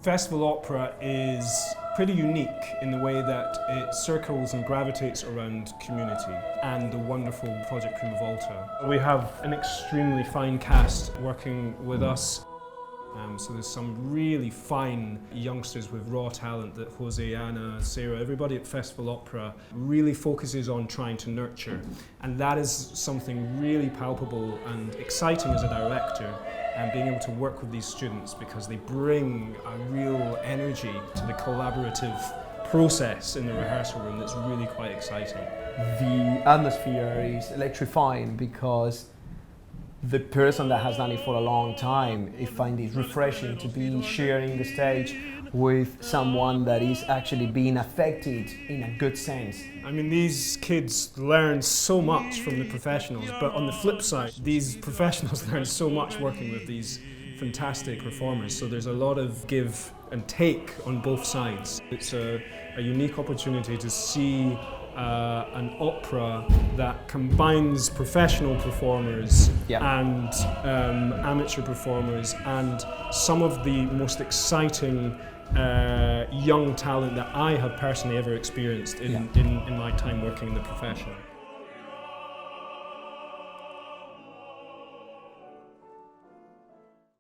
Festival opera is pretty unique in the way that it circles and gravitates around community and the wonderful Project Prima Volta. We have an extremely fine cast working with us. So there's some really fine youngsters with raw talent that Jose, Anna, Sarah, everybody at Festival Opera really focuses on trying to nurture. And that is something really palpable and exciting as a director, and being able to work with these students because they bring a real energy to the collaborative process in the rehearsal room that's really quite exciting. The atmosphere is electrifying because the person that has done it for a long time, I find it refreshing to be sharing the stage with someone that is actually being affected in a good sense. I mean, these kids learn so much from the professionals, but on the flip side, these professionals learn so much working with these fantastic performers, so there's a lot of give and take on both sides. It's a unique opportunity to see an opera that combines professional performers and amateur performers and some of the most exciting young talent that I have personally ever experienced in my time working in the profession.